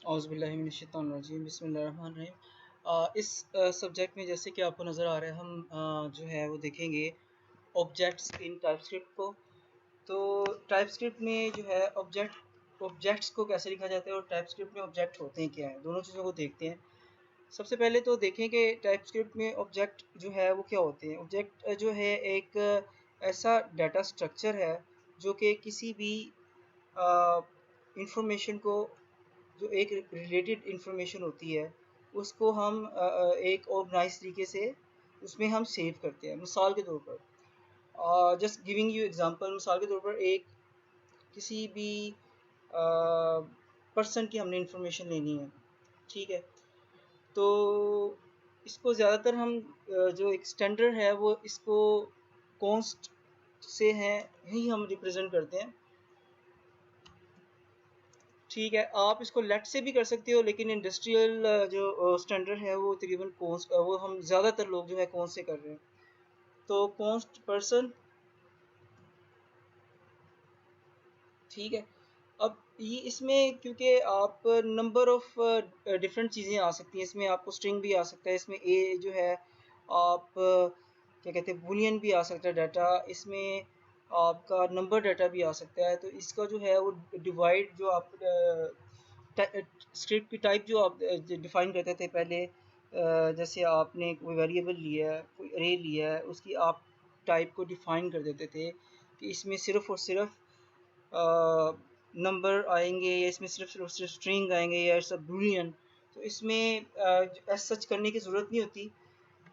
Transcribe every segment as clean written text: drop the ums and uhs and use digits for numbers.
औज़ुबिल्लाहिमिनश्शैतानिर्रजीम बिस्मिल्लाहिर्रहमानिर्रहीम। इस सब्जेक्ट में जैसे कि आपको नज़र आ रहा है हम जो है वो देखेंगे ऑब्जेक्ट्स इन टाइपस्क्रिप्ट को। तो टाइपस्क्रिप्ट में जो है ऑब्जेक्ट्स को कैसे लिखा जाता है और टाइपस्क्रिप्ट में ऑब्जेक्ट होते हैं क्या हैं, दोनों चीज़ों को देखते हैं। सबसे पहले तो देखें कि टाइपस्क्रिप्ट में ऑब्जेक्ट जो है वो क्या होते हैं। ऑब्जेक्ट जो है एक ऐसा डाटा स्ट्रक्चर है जो कि किसी भी इंफॉर्मेशन को, जो एक रिलेटेड इंफॉर्मेशन होती है उसको हम एक ऑर्गेनाइज तरीके से उसमें हम सेव करते हैं। मिसाल के तौर पर जस्ट गिविंग यू एग्जांपल, मिसाल के तौर पर एक किसी भी पर्सन की हमने इंफॉर्मेशन लेनी है, ठीक है। तो इसको ज़्यादातर हम जो एक स्टैंडर्ड है वो इसको कॉन्स्ट से है ही हम रिप्रेजेंट करते हैं, ठीक है। आप इसको लेट से भी कर सकते हो, लेकिन इंडस्ट्रियल जो स्टैंडर्ड है वो तकरीबन कॉन्स्ट, वो हम ज़्यादातर लोग जो है कॉन्स्ट से कर रहे हैं। तो कॉन्स्ट पर्सन, ठीक है। अब ये इसमें क्योंकि आप नंबर ऑफ डिफरेंट चीज़ें आ सकती हैं, इसमें आपको स्ट्रिंग भी आ सकता है, इसमें ए जो है आप क्या कहते हैं बूलियन भी आ सकता है डाटा, इसमें आपका नंबर डाटा भी आ सकता है। तो इसका जो है वो डिवाइड जो आप स्क्रिप्ट की टाइप जो आप डिफ़ाइन करते थे पहले, जैसे आपने कोई वेरिएबल लिया है, कोई अरे लिया है, उसकी आप टाइप को डिफ़ाइन कर देते थे कि इसमें सिर्फ़ और सिर्फ नंबर आएंगे या इसमें सिर्फ स्ट्रिंग आएंगे या सब बूलियन। तो इसमें एज सच करने की ज़रूरत नहीं होती,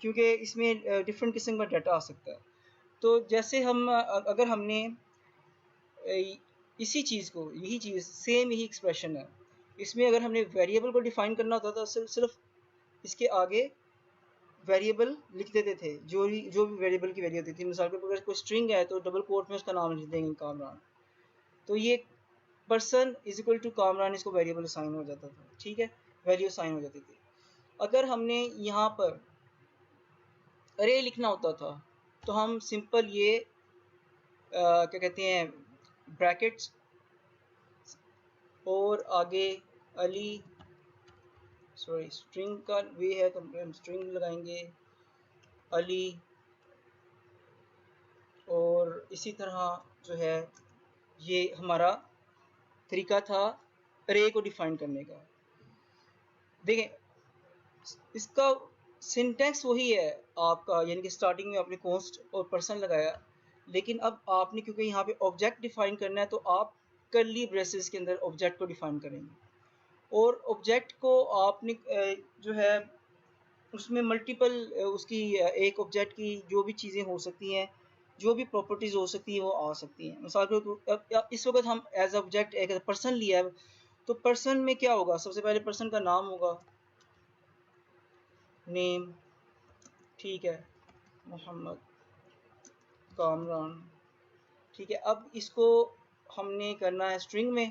क्योंकि इसमें डिफरेंट किस्म का डाटा आ सकता है। तो जैसे हम अगर हमने इसी चीज़ को, यही चीज़ सेम यही एक्सप्रेशन है, इसमें अगर हमने वेरिएबल को डिफ़ाइन करना होता था सिर्फ इसके आगे वेरिएबल लिख देते थे, जो भी वेरिएबल की वैल्यू होती थी। मिसाल के अगर कोई स्ट्रिंग है तो डबल कोट में उसका नाम लिख देंगे कामरान। तो ये person is equal to Kamran, इसको वेरिएबल असाइन हो जाता था, ठीक है, वैल्यू असाइन हो जाती थी। अगर हमने यहाँ पर अरे लिखना होता था तो हम सिंपल ये क्या कहते हैं ब्रैकेट्स और आगे अली, सॉरी स्ट्रिंग का वे है तो हम स्ट्रिंग लगाएंगे अली, और इसी तरह जो है ये हमारा तरीका था अरे को डिफाइन करने का। देखें इसका सिंटैक्स वही है आपका, यानी कि स्टार्टिंग में आपने कॉन्स्ट और पर्सन लगाया, लेकिन अब आपने क्योंकि यहाँ पे ऑब्जेक्ट डिफाइन करना है तो आप कर्ली ब्रेसेस के अंदर ऑब्जेक्ट को डिफाइन करेंगे। और ऑब्जेक्ट को आपने जो है उसमें मल्टीपल उसकी एक ऑब्जेक्ट की जो भी चीज़ें हो सकती हैं, जो भी प्रॉपर्टीज़ हो सकती हैं वो आ सकती हैं। मिसाल के इस वक्त हम एज ऑब्जेक्ट एक पर्सन लिया है, तो पर्सन में क्या होगा, सबसे पहले पर्सन का नाम होगा, नेम, ठीक है, मोहम्मद कामरान, ठीक है। अब इसको हमने करना है स्ट्रिंग में,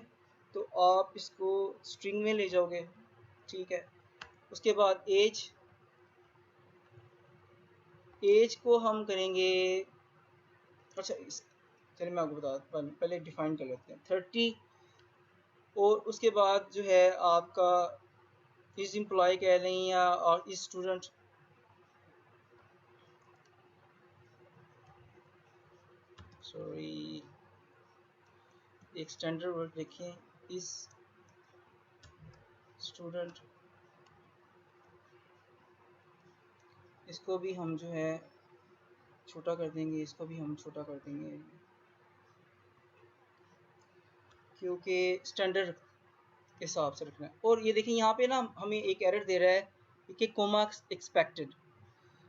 तो आप इसको स्ट्रिंग में ले जाओगे, ठीक है। उसके बाद एज को हम करेंगे, अच्छा चलिए मैं आपको बता, पहले डिफाइन कर लेते हैं 30। और उसके बाद जो है आपका इज एम्प्लॉय कह लें या और इज स्टूडेंट, सॉरी एक स्टैंडर्ड वर्ड देखें, इज स्टूडेंट, इसको भी हम जो है छोटा कर देंगे, इसको भी हम छोटा कर देंगे, क्योंकि स्टैंडर्ड के हिसाब से रखना है। और ये देखिए यहाँ पे ना हमें एक एरर दे रहा है कि कोमा एक्सपेक्टेड,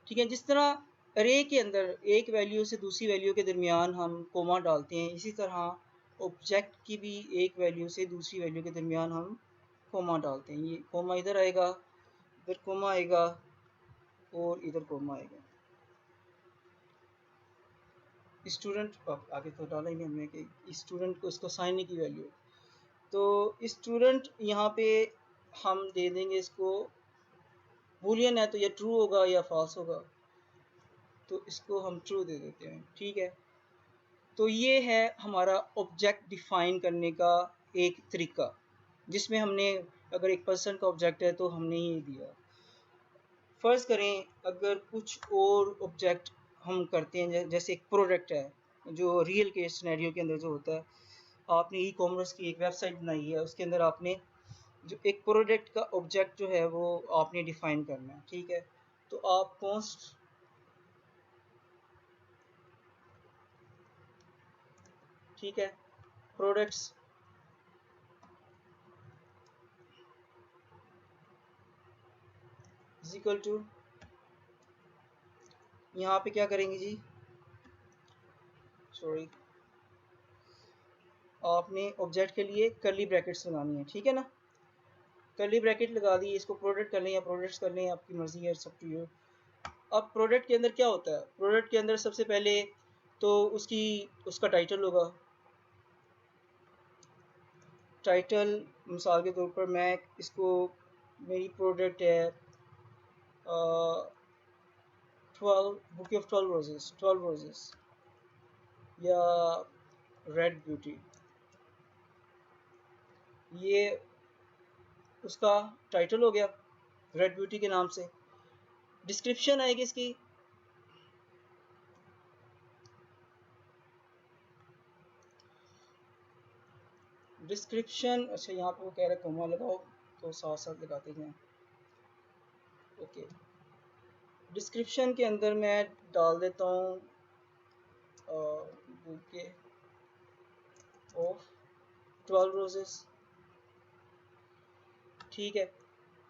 ठीक है। जिस तरह अरे के अंदर एक वैल्यू से दूसरी वैल्यू के दरमियान हम कोमा डालते हैं, इसी तरह ऑब्जेक्ट की भी एक वैल्यू से दूसरी वैल्यू के दरमियान हम कोमा डालते हैं। ये कोमा इधर आएगा, इधर कोमा आएगा और इधर कोमा आएगा। स्टूडेंट आगे तो डाला ही नहीं हमने कि स्टूडेंट को इसको साइन की वैल्यू, तो स्टूडेंट यहाँ पे हम दे देंगे इसको बूलियन है तो ये ट्रू होगा या फॉल्स होगा, तो इसको हम ट्रू दे देते हैं, ठीक है। तो ये है हमारा ऑब्जेक्ट डिफाइन करने का एक तरीका, जिसमें हमने अगर एक पर्सन का ऑब्जेक्ट है तो हमने ये दिया। फ़र्ज़ करें अगर कुछ और ऑब्जेक्ट हम करते हैं, जैसे एक प्रोडक्ट है जो रियल केस सिनेरियो के अंदर जो होता है, आपने ई कॉमर्स की एक वेबसाइट बनाई है, उसके अंदर आपने जो एक प्रोडक्ट का ऑब्जेक्ट जो है वो आपने डिफाइन करना है, ठीक है। तो आप कॉस्ट ठीक है, प्रोडक्ट्स इज इक्वल टू, यहाँ पे क्या करेंगे जी, सॉरी, आपने ऑब्जेक्ट के लिए कर्ली ब्रैकेट्स लगानी है, ठीक है ना। कर्ली ब्रैकेट लगा दी, इसको प्रोडक्ट कर लें या प्रोडक्ट्स कर लें, आपकी मर्जी है, सब टू यू। अब प्रोडक्ट के अंदर क्या होता है, प्रोडक्ट के अंदर सबसे पहले तो उसका टाइटल होगा। टाइटल मिसाल के तौर पर मैं इसको, मेरी प्रोडक्ट है 12 बुके ऑफ 12 रोजेस, 12 रोजेस या रेड ब्यूटी, ये उसका टाइटल हो गया रेड ब्यूटी के नाम से। डिस्क्रिप्शन आएगी इसकी, डिस्क्रिप्शन, अच्छा यहाँ पे वो कह रहे कोमा लगाओ तो साथ साथ लगाते जाएं, ओके। डिस्क्रिप्शन के अंदर मैं डाल देता हूँ बुके ऑफ 12 रोजेस, ठीक है।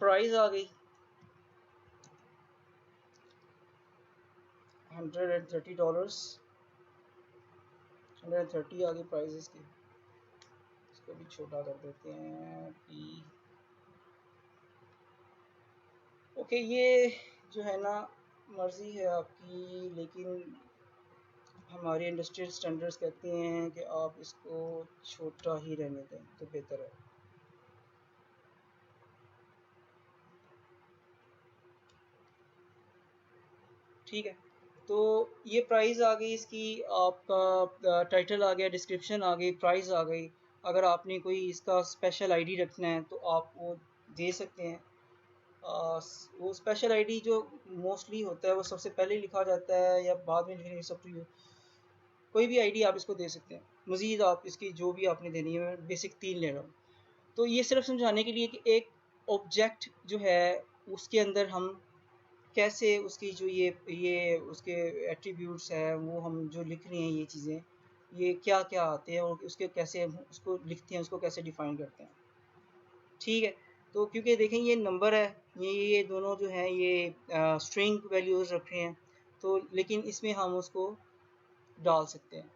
प्राइस आ गई $130, 130 आ गई प्राइस इसकी। इसको भी छोटा कर देते हैं पी, ओके। ये जो है ना, मर्ज़ी है आपकी, लेकिन हमारे इंडस्ट्रियल स्टैंडर्ड्स कहते हैं कि आप इसको छोटा ही रहने दें तो बेहतर है। ठीक है, तो ये प्राइस आ गई इसकी, आपका टाइटल आ गया, डिस्क्रिप्शन आ गई, प्राइस आ गई। अगर आपने कोई इसका स्पेशल आईडी रखना है तो आप वो दे सकते हैं। वो स्पेशल आईडी जो मोस्टली होता है वो सबसे पहले लिखा जाता है या बाद में लिखने, सब टू यू। कोई भी आईडी आप इसको दे सकते हैं, मज़ीद आप इसकी जो भी आपने देनी है, मैं बेसिक 3 ले रहा हूँ। तो ये सिर्फ समझाने के लिए कि एक ऑब्जेक्ट जो है उसके अंदर हम कैसे उसकी जो ये उसके एट्रीब्यूट्स हैं वो हम जो लिख रहे हैं, ये चीज़ें ये क्या क्या आते हैं और उसके कैसे हम उसको लिखते हैं, उसको कैसे डिफ़ाइन करते हैं, ठीक है। तो क्योंकि देखें ये नंबर है, ये दोनों जो हैं ये स्ट्रिंग वैल्यूज़ रखे हैं, तो लेकिन इसमें हम उसको डाल सकते हैं।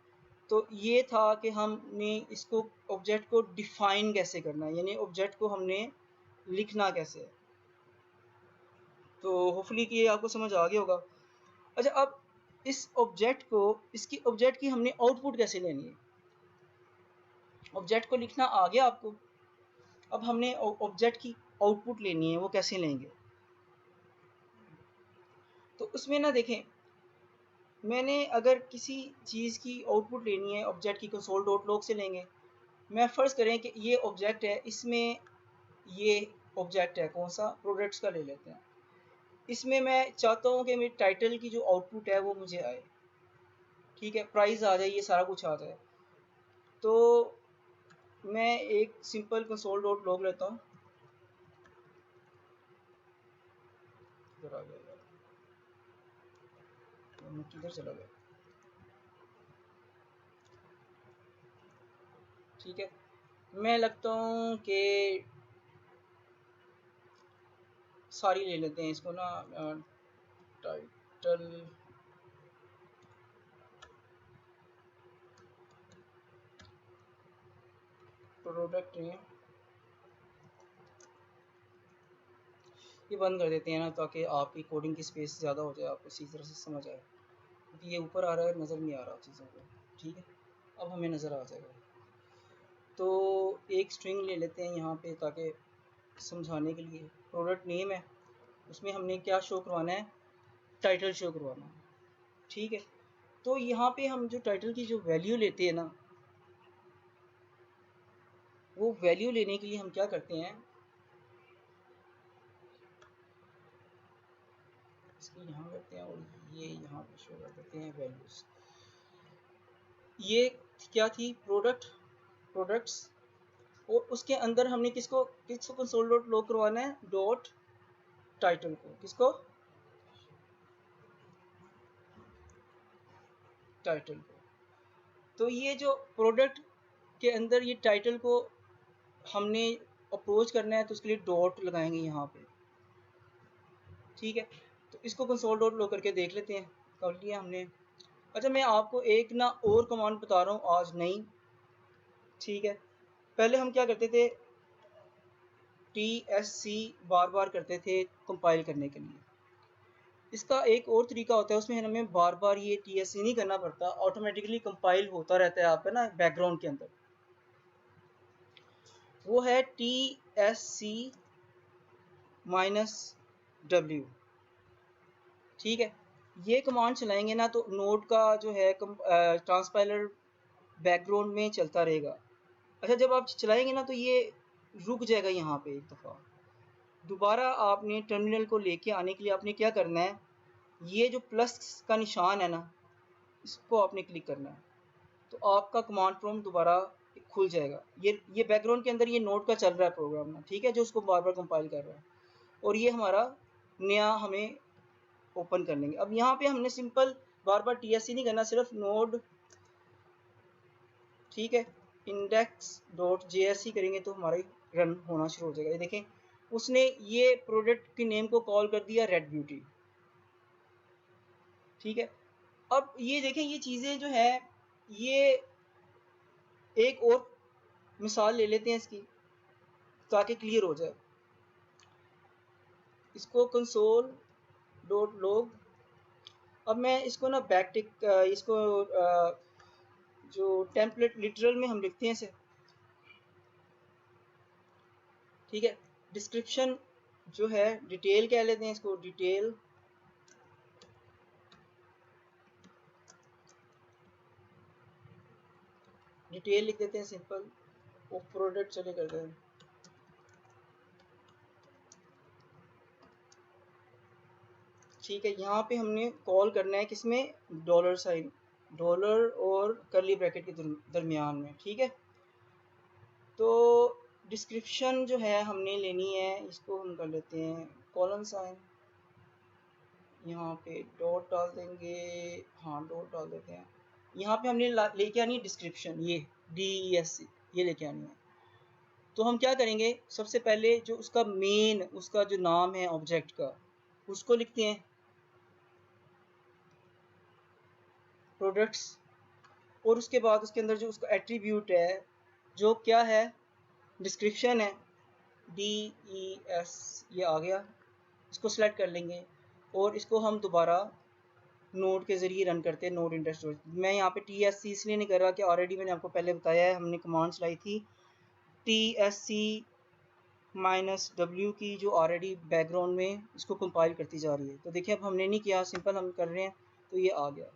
तो ये था कि हमने इसको ऑब्जेक्ट को डिफ़ाइन कैसे करना है, यानी ऑब्जेक्ट को हमने लिखना कैसे है। तो होपफुली कि ये आपको समझ आ गया होगा। अच्छा, अब इस ऑब्जेक्ट को, इसकी ऑब्जेक्ट की हमने आउटपुट कैसे लेनी है। ऑब्जेक्ट को लिखना आ गया आपको, अब हमने ऑब्जेक्ट की आउटपुट लेनी है, वो कैसे लेंगे। तो उसमें ना देखें, मैंने अगर किसी चीज़ की आउटपुट लेनी है ऑब्जेक्ट की, कंसोल डॉट लॉग से लेंगे। मैं फ़र्ज़ करें कि ये ऑब्जेक्ट है, इसमें ये ऑब्जेक्ट है कौन सा, प्रोडक्ट्स का ले लेते हैं। इसमें मैं चाहता हूँ कि मेरी टाइटल की जो आउटपुट है वो मुझे आए, ठीक है, प्राइस आ जाए, ये सारा कुछ आ जाए। तो मैं एक सिंपल कंसोल डॉट लॉग लेता हूँ, इधर आ गया यार, किधर चला गया, ठीक है। मैं लगता हूँ कि सारी ले लेते हैं इसको ना, टाइटल प्रोडक्ट नेम, ये बंद कर देते हैं ना ताकि आपकी कोडिंग की स्पेस ज़्यादा हो जाए, आपको इसी तरह से समझ आए, क्योंकि ये ऊपर आ रहा है, नज़र नहीं आ रहा चीज़ों को, ठीक है। अब हमें नज़र आ जाएगा। तो एक स्ट्रिंग ले लेते हैं यहाँ पे ताकि समझाने के लिए। प्रोडक्ट नेम है, उसमें हमने क्या शो करवाना है, टाइटल शो करवाना है, ठीक है। तो यहाँ पे हम जो टाइटल की जो वैल्यू लेते हैं ना, वो वैल्यू लेने के लिए हम क्या करते हैं, इसकी यहाँ करते हैं और ये यहाँ पे शो कर देते हैं वैल्यूज। ये क्या थी, प्रोडक्ट्स, और उसके अंदर हमने किसको कंसोल डॉट लॉग करवाना है, डॉट टाइटल को, किसको, टाइटल को। तो ये जो प्रोडक्ट के अंदर ये टाइटल को हमने अप्रोच करना है तो उसके लिए डॉट लगाएंगे यहाँ पे, ठीक है। तो इसको कंसोल डॉट लॉग करके देख लेते हैं, कर लिया हमने। अच्छा मैं आपको एक ना और कमांड बता रहा हूँ आज नहीं, ठीक है। पहले हम क्या करते थे, TSC बार बार करते थे कंपाइल करने के लिए। इसका एक और तरीका होता है, उसमें हमें बार बार ये TSC नहीं करना पड़ता, ऑटोमेटिकली कंपाइल होता रहता है आपका ना बैकग्राउंड के अंदर। वो है TSC -W, ठीक है। ये कमांड चलाएंगे ना तो नोड का जो है ट्रांसपाइलर बैकग्राउंड में चलता रहेगा। अच्छा जब आप चलाएंगे ना तो ये रुक जाएगा यहाँ पे एक दफ़ा। दोबारा आपने टर्मिनल को लेके आने के लिए आपने क्या करना है, ये जो प्लस का निशान है ना, इसको आपने क्लिक करना है, तो आपका कमांड प्रॉम्प्ट दोबारा खुल जाएगा। ये बैकग्राउंड के अंदर ये नोड का चल रहा है प्रोग्राम ना, ठीक है, जो उसको बार बार कंपाइल कर रहा है, और ये हमारा नया हमें ओपन कर लेंगे। अब यहाँ पे हमने सिंपल बार बार TSC नहीं करना, सिर्फ नोड, ठीक है, index.jsc करेंगे तो हमारा रन होना शुरू हो जाएगा। ये देखें उसने ये प्रोडक्ट की नेम को कॉल कर दिया रेड ब्यूटी, ठीक है। अब ये देखें ये चीज़ें जो है, ये एक और मिसाल ले लेते हैं इसकी ताकि क्लियर हो जाए। इसको कंसोल डॉट लॉग, अब मैं इसको ना बैकटिक इसको जो टेम्पलेट लिटरल में हम लिखते हैं इसे, ठीक है। डिस्क्रिप्शन जो है डिटेल कह लेते हैं इसको, डिटेल, डिटेल लिख देते हैं सिंपल, वो प्रोडक्ट चले करते हैं, ठीक है। यहाँ पे हमने कॉल करना है किसमें, डॉलर साइन, डॉलर और करली ब्रैकेट के दरमियान में, ठीक है। तो डिस्क्रिप्शन जो है हमने लेनी है, इसको हम कर लेते हैं कॉलन साइन, यहाँ पे डॉट डाल देंगे, हाँ डॉट डाल देते हैं। यहाँ पे हमने लेके आनी है डिस्क्रिप्शन, ये DESC ये लेके आनी है। तो हम क्या करेंगे, सबसे पहले जो उसका मेन, उसका जो नाम है ऑब्जेक्ट का, उसको लिखते हैं प्रोडक्ट्स, और उसके बाद उसके अंदर जो उसका एट्रीब्यूट है जो क्या है, डिस्क्रिप्शन है, DES, ये आ गया। इसको सेलेक्ट कर लेंगे और इसको हम दोबारा नोड के ज़रिए रन करते हैं, नोड इंडेक्स। मैं यहाँ पे TSC इसलिए नहीं कर रहा कि ऑलरेडी मैंने आपको पहले बताया है, हमने कमांड चलाई थी TSC -W की, जो ऑलरेडी बैकग्राउंड में इसको कंपाइल करती जा रही है। तो देखिए अब हमने नहीं किया, सिंपल हम कर रहे हैं तो ये आ गया,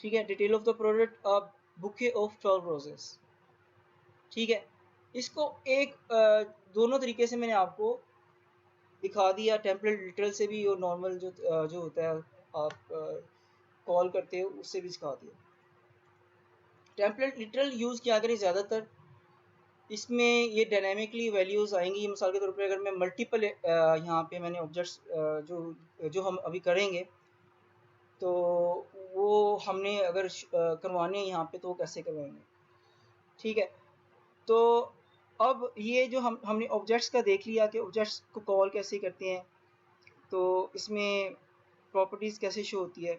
ठीक है। डिटेल ऑफ द प्रोडक्ट, अब बुके ऑफ 12 रोजेस, ठीक है। इसको एक दोनों तरीके से मैंने आपको दिखा दिया, टेम्पलेट लिटरल से भी और नॉर्मल जो होता है आप कॉल करते हो उससे भी सिखा दिया। टेम्पलेट लिटरल यूज़ किया करें ज़्यादातर, इसमें ये डायनामिकली वैल्यूज़ आएंगी। मिसाल के तौर पे अगर मैं मल्टीपल यहाँ पे मैंने ऑब्जेक्ट्स जो हम अभी करेंगे, तो वो हमने अगर करवाने हैं यहाँ पे तो वो कैसे करवाएंगे, ठीक है। तो अब ये जो हमने ऑब्जेक्ट्स का देख लिया कि ऑब्जेक्ट्स को कॉल कैसे करते हैं, तो इसमें प्रॉपर्टीज़ कैसे शो होती है।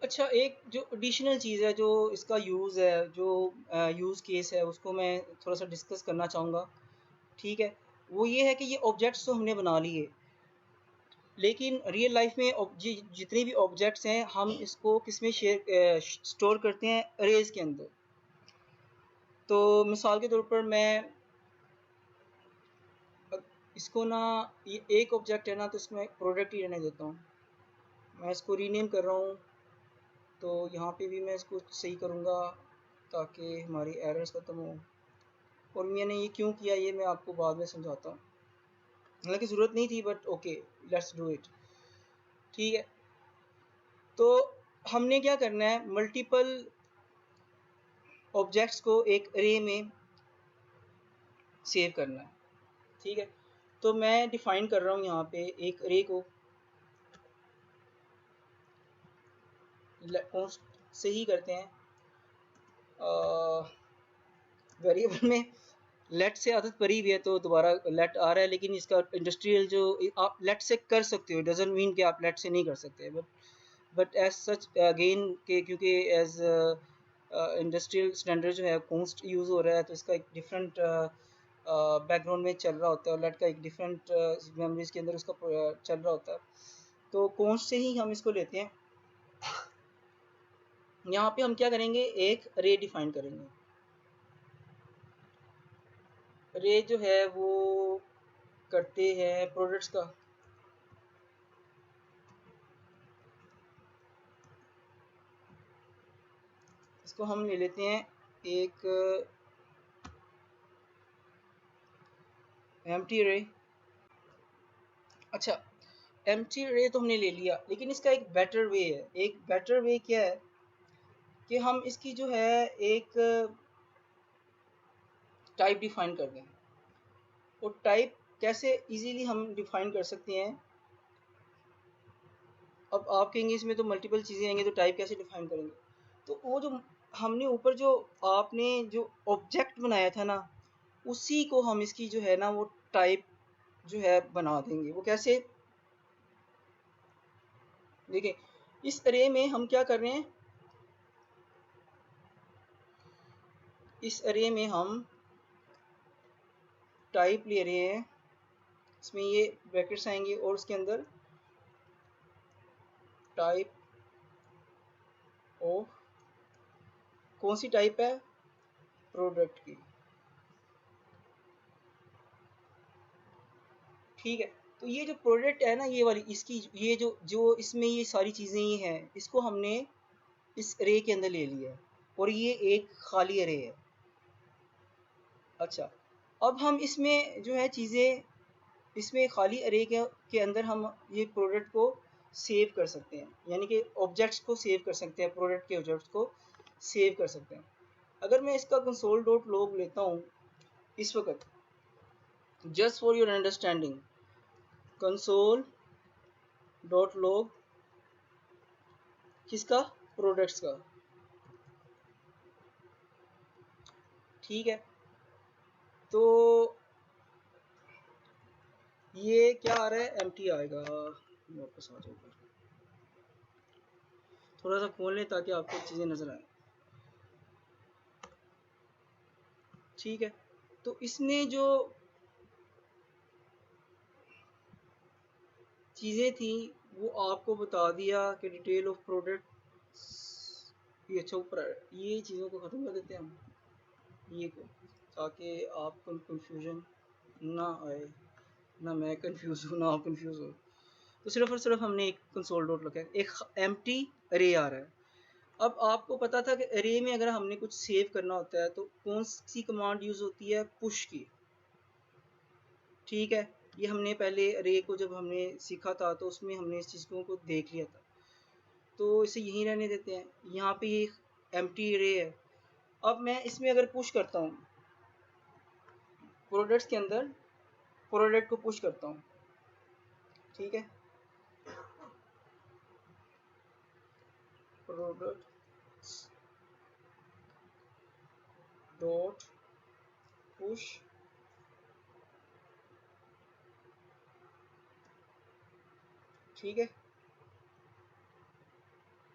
अच्छा एक जो एडिशनल चीज़ है, जो इसका यूज़ है, जो यूज़ केस है, उसको मैं थोड़ा सा डिस्कस करना चाहूँगा, ठीक है। वो ये है कि ये ऑब्जेक्ट्स तो हमने बना लिए, लेकिन रियल लाइफ में जितने भी ऑब्जेक्ट्स हैं हम इसको किस में स्टोर करते हैं, अरेज के अंदर। तो मिसाल के तौर पर मैं इसको ना, ये एक ऑब्जेक्ट है ना, तो इसमें प्रोडक्ट ही रहने देता हूँ। मैं इसको रीनेम कर रहा हूँ, तो यहाँ पे भी मैं इसको सही करूँगा ताकि हमारी एरर्स ख़त्म हो। और मैंने ये क्यों किया ये मैं आपको बाद में समझाता हूँ, हालांकि ज़रूरत नहीं थी, but okay let's do it. ठीक है, तो हमने क्या करना है, मल्टीपल ऑब्जेक्ट्स को एक अरे में सेव करना है। ठीक है, तो मैं डिफाइन कर रहा हूँ यहाँ पे एक अरे को से ही करते हैं। वेरिएबल में लेट से आदत पड़ी हुई है तो दोबारा लेट आ रहा है, लेकिन इसका इंडस्ट्रियल जो आप लेट से कर सकते हो डजंट मीन कि आप लेट से नहीं कर सकते, बट एज सच अगेन के क्योंकि एज इंडस्ट्रियल स्टैंडर्ड जो है कॉन्स्ट यूज़ हो रहा है, तो इसका एक डिफरेंट बैकग्राउंड में चल रहा होता है और लेट का एक डिफरेंट मेमोरीज के अंदर उसका चल रहा होता है। तो कॉन्स्ट से ही हम इसको लेते हैं। यहाँ पे हम क्या करेंगे, एक अरे डिफाइन करेंगे। अरे जो है वो करते हैं प्रोडक्ट्स का, इसको हम ले लेते हैं एक एम्प्टी अरे। अच्छा, एम्प्टी अरे तो हमने ले लिया, लेकिन इसका एक बेटर वे है। एक बेटर वे क्या है कि हम इसकी जो है एक टाइप डिफाइन कर दें। वो टाइप कैसे इजीली हम डिफाइन कर सकते हैं। अब आप कहेंगे इसमें तो मल्टीपल चीज़ें आएंगी तो टाइप कैसे डिफाइन करेंगे, तो वो जो हमने ऊपर जो आपने जो ऑब्जेक्ट बनाया था ना, उसी को हम इसकी जो है ना वो टाइप जो है बना देंगे। वो कैसे, देखिए इस अरे में हम क्या कर रहे हैं, इस अरे में हम टाइप ले रहे हैं, इसमें ये ब्रैकेट्स आएंगे और उसके अंदर टाइप ऑफ, कौन सी टाइप है, प्रोडक्ट की। ठीक है, तो ये जो प्रोडक्ट है ना ये वाली, इसकी ये जो जो इसमें ये सारी चीज़ें ये हैं, इसको हमने इस अरे के अंदर ले लिया है और ये एक खाली अरे है। अच्छा, अब हम इसमें जो है चीज़ें, इसमें खाली अरे के अंदर हम ये प्रोडक्ट को सेव कर सकते हैं, यानी कि ऑब्जेक्ट्स को सेव कर सकते हैं, प्रोडक्ट के ऑब्जेक्ट्स को सेव कर सकते हैं। अगर मैं इसका कंसोल डॉट लॉग लेता हूँ इस वक्त, just for your understanding, console dot log किसका, प्रोडक्ट्स का। ठीक है, तो ये क्या आ रहा है, एम्प्टी आएगा। वापस आ जाओ, थोड़ा सा खोल लें ताकि आपको चीज़ें नज़र आए। ठीक है, तो इसने जो चीज़ें थी वो आपको बता दिया कि डिटेल ऑफ प्रोडक्ट, ये अच्छा ऊपर ये चीज़ों को ख़त्म कर देते हैं हम ये को, ताकि आपको कंफ्यूजन ना आए, ना मैं कंफ्यूज हूँ ना आप कंफ्यूज हो। तो सिर्फ और सिर्फ हमने एक कंसोल डॉट लगा है, एक एम्प्टी अरे आ रहा है। अब आपको पता था कि अरे में अगर हमने कुछ सेव करना होता है तो कौन सी कमांड यूज़ होती है, पुश की। ठीक है, ये हमने पहले अरे को जब हमने सीखा था तो उसमें हमने इस चीज़ों को देख लिया था, तो इसे यहीं रहने देते हैं। यहाँ पे ये एम्प्टी अरे है। अब मैं इसमें अगर पुश करता हूँ, प्रोडक्ट्स के अंदर प्रोडक्ट को पुश करता हूँ, ठीक है, प्रोडक्ट डॉट पुश, ठीक है,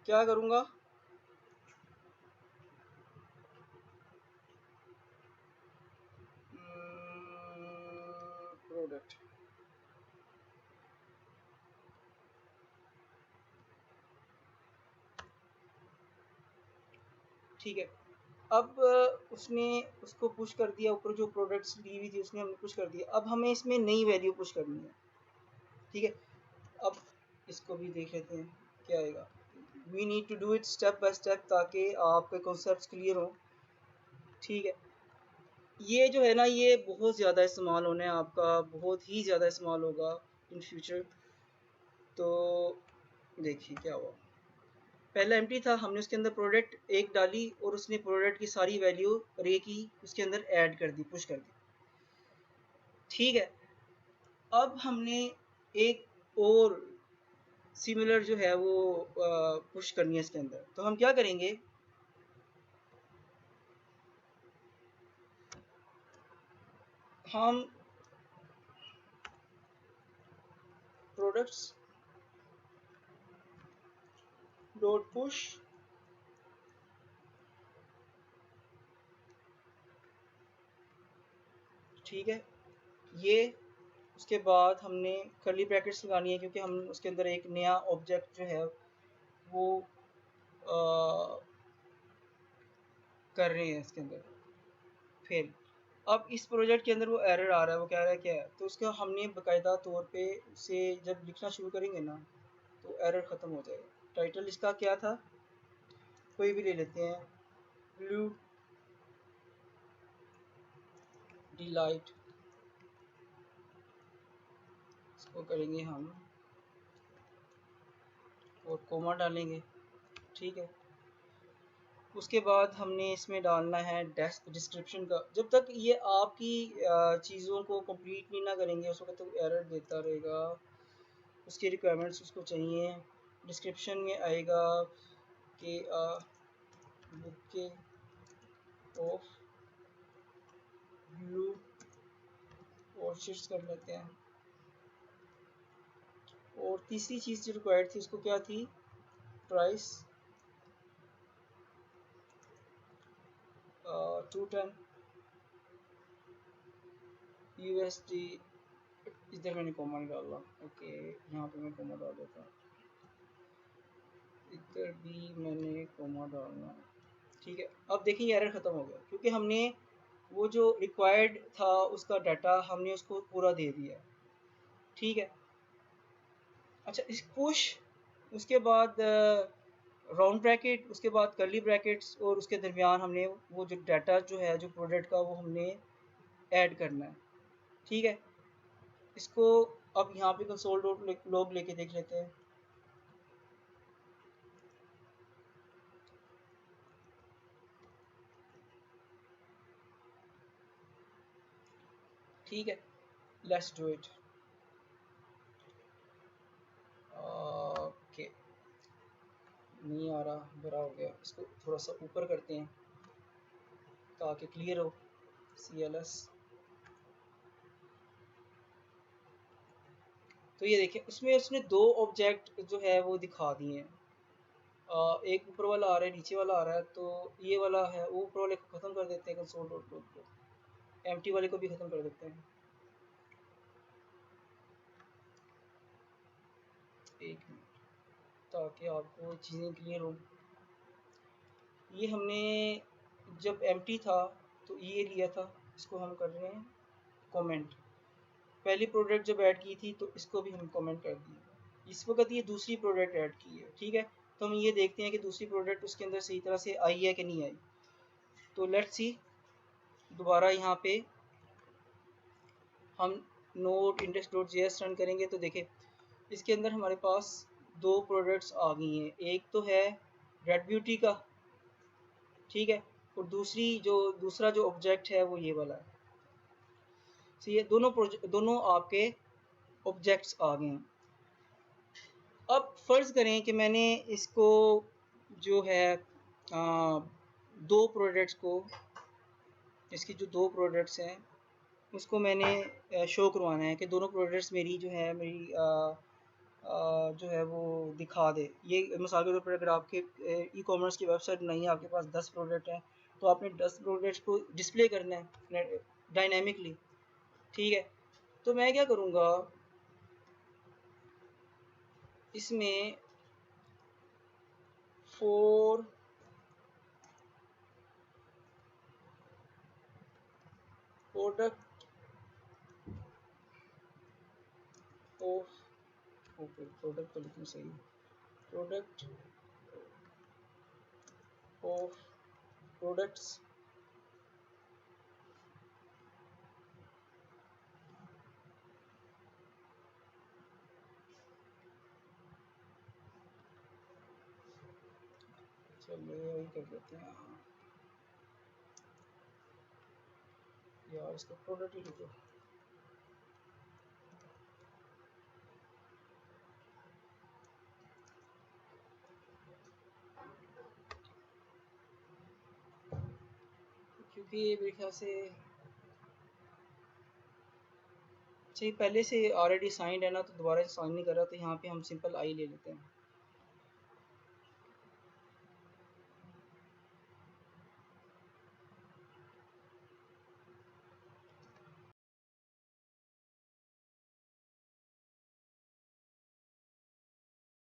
क्या करूँगा, प्रोडक्ट, ठीक है। अब उसने उसको पुश कर दिया, ऊपर जो प्रोडक्ट्स दी हुई थी उसने हमने पुश कर दिया। अब हमें इसमें नई वैल्यू पुश करनी है, ठीक है। अब इसको भी देख लेते हैं क्या आएगा। We need to do it step by step ताकि आपके कॉन्सेप्ट्स क्लियर हो। ठीक है, ये जो है ना ये बहुत ज़्यादा इस्तेमाल होने आपका बहुत ही ज़्यादा इस्तेमाल होगा इन फ्यूचर। तो देखिए क्या हुआ, पहला एम्प्टी था, हमने उसके अंदर प्रोडक्ट एक डाली और उसने प्रोडक्ट की सारी वैल्यू रे की उसके अंदर ऐड कर दी, पुश कर दी। ठीक है, अब हमने एक और सिमिलर जो है वो पुश करनी है इसके अंदर, तो हम क्या करेंगे, हम प्रोडक्ट्स डॉट पुश ठीक है, ये उसके बाद हमने कर्ली ब्रैकेट्स लगानी है क्योंकि हम उसके अंदर एक नया ऑब्जेक्ट जो है वो आ, कर रहे हैं इसके अंदर। फिर अब इस प्रोजेक्ट के अंदर वो एरर आ रहा है, वो कह रहा है क्या है, तो उसका हमने बाकायदा तौर पे उसे जब लिखना शुरू करेंगे ना तो एरर ख़त्म हो जाएगा। टाइटल इसका क्या था, कोई भी ले लेते हैं, ब्लू डिलाइट, इसको करेंगे हम और कोमा डालेंगे। ठीक है, उसके बाद हमने इसमें डालना है डिस्क्रिप्शन का। जब तक ये आपकी चीज़ों को कंप्लीट नहीं ना करेंगे उस वक्त तक एरर देता रहेगा। उसकी रिक्वायरमेंट्स उसको चाहिए, डिस्क्रिप्शन में आएगा कि बुके ऑफ ब्लू ऑर्चिड्स कर लेते हैं। और तीसरी चीज़ जो रिक्वायर्ड थी उसको क्या थी, प्राइस 210 USD। इधर मैंने कॉमा नहीं डाला, ओके यहाँ पे मैं कॉमा डाल देता हूँ, इधर भी मैंने कॉमा डालना। ठीक है, अब देखिए एरर ख़त्म हो गया क्योंकि हमने वो जो रिक्वायर्ड था उसका डाटा हमने उसको पूरा दे दिया। ठीक है, अच्छा इस पुश, उसके बाद राउंड ब्रैकेट, उसके बाद कर्ली ब्रैकेट्स और उसके दरमियान हमने वो जो डाटा जो है जो प्रोडक्ट का वो हमने ऐड करना है। ठीक है, इसको अब यहाँ पे कंसोल डॉट लॉग लेके देख लेते हैं। ठीक है, लेट्स डू इट। ओके, नहीं आ रहा, बड़ा हो गया, इसको थोड़ा सा ऊपर करते हैं ताकि क्लियर हो। CLS, तो ये देखिए उसमें उसने दो ऑब्जेक्ट जो है वो दिखा दिए हैं। एक ऊपर वाला आ रहा है, नीचे वाला आ रहा है, तो ये वाला है वो ऊपर वाले को ख़त्म कर देते हैं कंसोल डॉट लॉग को, एम्प्टी वाले को भी ख़त्म कर देते हैं। एक मिनट ताकि आपको चीज़ें क्लियर हो। ये हमने जब एम्प्टी था तो ये लिया था, इसको हम कर रहे हैं कमेंट। पहली प्रोडक्ट जब ऐड की थी तो इसको भी हम कमेंट कर दिए। इस वक्त ये दूसरी प्रोडक्ट ऐड की है। ठीक है, तो हम ये देखते हैं कि दूसरी प्रोडक्ट उसके अंदर सही तरह से आई है कि नहीं आई। तो लेट्स सी, दोबारा यहाँ पे हम note index dot JS run करेंगे तो देखें इसके अंदर हमारे पास दो प्रोडक्ट्स आ गई हैं। एक तो है रेड ब्यूटी का, ठीक है, और दूसरा जो ऑब्जेक्ट है वो ये वाला है। तो ये दोनों आपके ऑब्जेक्ट्स आ गए हैं। अब फ़र्ज़ करें कि मैंने इसको जो है दो प्रोडक्ट्स को, इसकी जो दो प्रोडक्ट्स हैं उसको मैंने शो करवाना है कि दोनों प्रोडक्ट्स मेरी जो है मेरी जो है वो दिखा दे। ये मिसाल के तौर पर अगर आपके ई कॉमर्स की वेबसाइट नहीं है, आपके पास 10 प्रोडक्ट हैं, तो आपने 10 प्रोडक्ट्स को डिस्प्ले करना है डायनेमिकली। ठीक है, तो मैं क्या करूँगा, इसमें four product of, okay product तो लिखना सही, प्रोडक्ट ऑफ प्रोडक्ट्स चलिए वही कर देते हैं यार, इसका प्रोडक्ट ही लिखो। क्योंकि ये मेरे ख्याल से अच्छा, ये पहले से ऑलरेडी साइंड है ना, तो दोबारा से साइन नहीं कर रहा, तो यहाँ पे हम सिंपल आई ले लेते हैं।